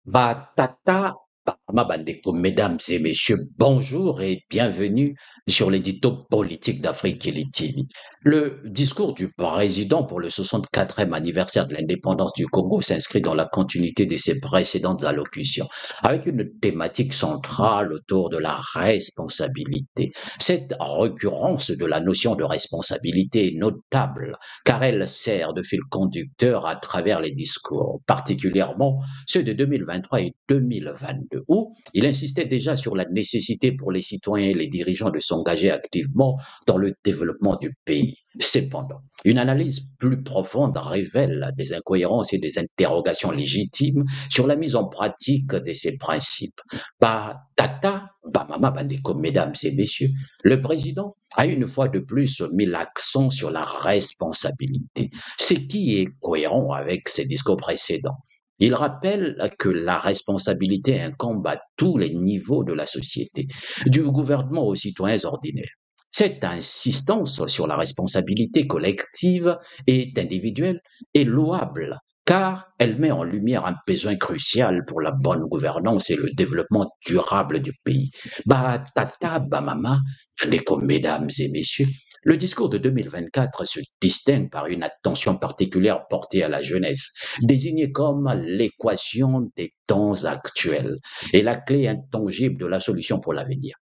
Batata, Bandeko, mesdames et messieurs, bonjour et bienvenue sur l'édito politique d'Afrique TV. Le discours du président pour le 64e anniversaire de l'indépendance du Congo s'inscrit dans la continuité de ses précédentes allocutions, avec une thématique centrale autour de la responsabilité. Cette récurrence de la notion de responsabilité est notable, car elle sert de fil conducteur à travers les discours, particulièrement ceux de 2023 et 2022, où il insistait déjà sur la nécessité pour les citoyens et les dirigeants de s'engager activement dans le développement du pays. Cependant, une analyse plus profonde révèle des incohérences et des interrogations légitimes sur la mise en pratique de ces principes. Tata, Mama Bandeko, mesdames et messieurs, le président a une fois de plus mis l'accent sur la responsabilité, ce qui est cohérent avec ses discours précédents. Il rappelle que la responsabilité incombe à tous les niveaux de la société, du gouvernement aux citoyens ordinaires. Cette insistance sur la responsabilité collective et individuelle est louable car elle met en lumière un besoin crucial pour la bonne gouvernance et le développement durable du pays. Tata, mama, mesdames et messieurs, le discours de 2024 se distingue par une attention particulière portée à la jeunesse, désignée comme l'équation des temps actuels et la clé intangible de la solution pour l'avenir.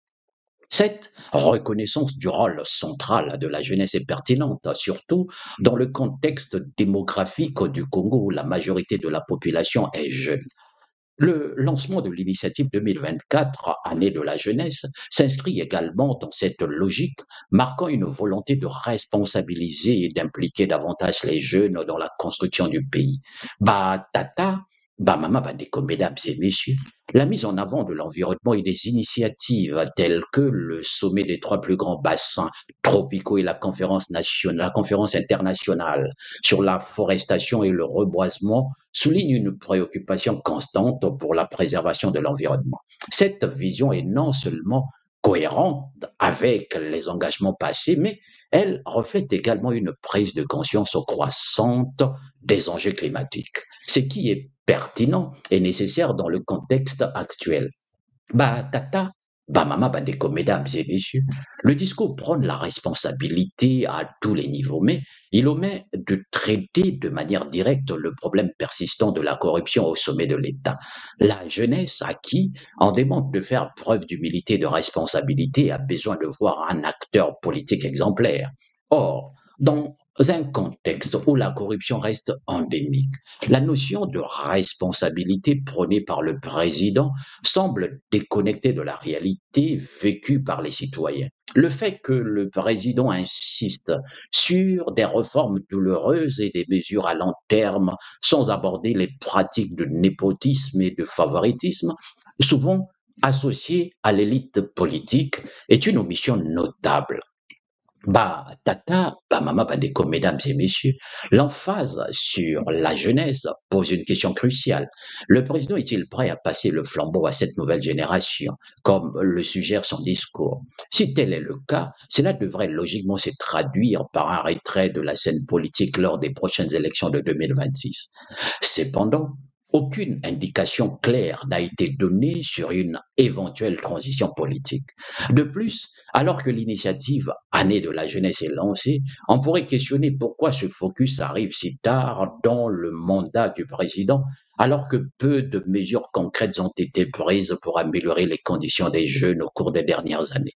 Cette reconnaissance du rôle central de la jeunesse est pertinente, surtout dans le contexte démographique du Congo où la majorité de la population est jeune. Le lancement de l'initiative 2024, année de la jeunesse, s'inscrit également dans cette logique, marquant une volonté de responsabiliser et d'impliquer davantage les jeunes dans la construction du pays. Tata, Mama Bandeko, mesdames et messieurs, la mise en avant de l'environnement et des initiatives telles que le sommet des trois plus grands bassins tropicaux et la conférence nationale, la conférence internationale sur la forestation et le reboisement souligne une préoccupation constante pour la préservation de l'environnement. Cette vision est non seulement cohérente avec les engagements passés, mais elle reflète également une prise de conscience croissante des enjeux climatiques, ce qui est pertinent et nécessaire dans le contexte actuel. Tata, Mama Bandeko, mesdames et messieurs, le discours prône la responsabilité à tous les niveaux, mais il omet de traiter de manière directe le problème persistant de la corruption au sommet de l'État. La jeunesse, à qui on demande de faire preuve d'humilité et de responsabilité, a besoin de voir un acteur politique exemplaire. Or, dans un contexte où la corruption reste endémique, la notion de responsabilité prônée par le président semble déconnectée de la réalité vécue par les citoyens. Le fait que le président insiste sur des réformes douloureuses et des mesures à long terme sans aborder les pratiques de népotisme et de favoritisme, souvent associées à l'élite politique, est une omission notable. Mama, Bandeko, mesdames et messieurs, l'emphase sur la jeunesse pose une question cruciale. Le président est-il prêt à passer le flambeau à cette nouvelle génération, comme le suggère son discours? Si tel est le cas, cela devrait logiquement se traduire par un retrait de la scène politique lors des prochaines élections de 2026. Cependant, aucune indication claire n'a été donnée sur une éventuelle transition politique. De plus, alors que l'initiative Année de la jeunesse est lancée, on pourrait questionner pourquoi ce focus arrive si tard dans le mandat du président, alors que peu de mesures concrètes ont été prises pour améliorer les conditions des jeunes au cours des dernières années.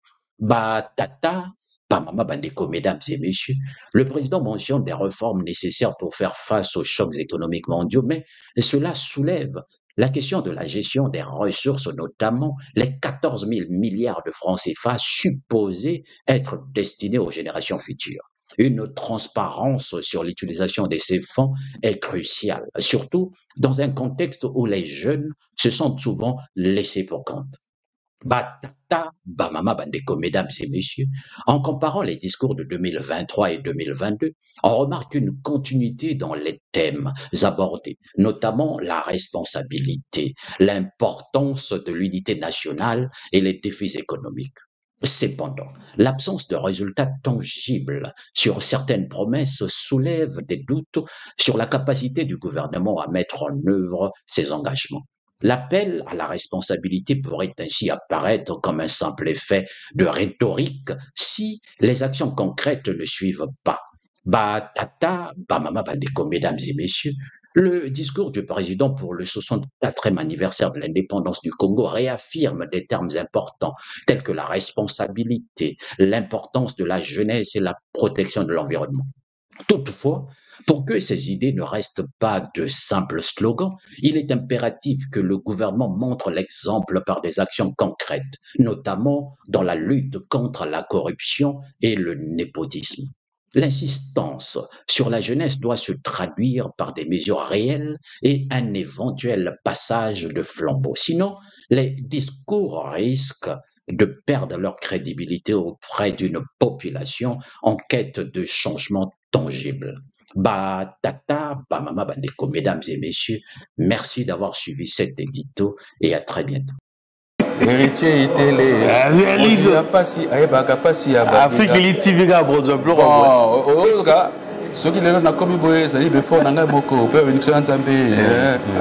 Tata, Mama Bandeko, mesdames et messieurs, le président mentionne des réformes nécessaires pour faire face aux chocs économiques mondiaux, mais cela soulève la question de la gestion des ressources, notamment les 14 000 milliards de francs CFA supposés être destinés aux générations futures. Une transparence sur l'utilisation de ces fonds est cruciale, surtout dans un contexte où les jeunes se sentent souvent laissés pour compte. Mama Bandeko, mesdames et messieurs, en comparant les discours de 2023 et 2022, on remarque une continuité dans les thèmes abordés, notamment la responsabilité, l'importance de l'unité nationale et les défis économiques. Cependant, l'absence de résultats tangibles sur certaines promesses soulève des doutes sur la capacité du gouvernement à mettre en œuvre ses engagements. L'appel à la responsabilité pourrait ainsi apparaître comme un simple effet de rhétorique si les actions concrètes ne suivent pas. Tata, mama, bandeko, mesdames et messieurs, le discours du président pour le 64e anniversaire de l'indépendance du Congo réaffirme des termes importants tels que la responsabilité, l'importance de la jeunesse et la protection de l'environnement. Toutefois, pour que ces idées ne restent pas de simples slogans, il est impératif que le gouvernement montre l'exemple par des actions concrètes, notamment dans la lutte contre la corruption et le népotisme. L'insistance sur la jeunesse doit se traduire par des mesures réelles et un éventuel passage de flambeau. Sinon, les discours risquent de perdre leur crédibilité auprès d'une population en quête de changements tangibles. Tata, mama, bandeko, mesdames et messieurs, merci d'avoir suivi cet édito et à très bientôt. Héritier itélé. Afrique TV ga brozo bloko. Ceux qui les ont commis boye, ça dit before nanga moko, père Nixon Nzambe.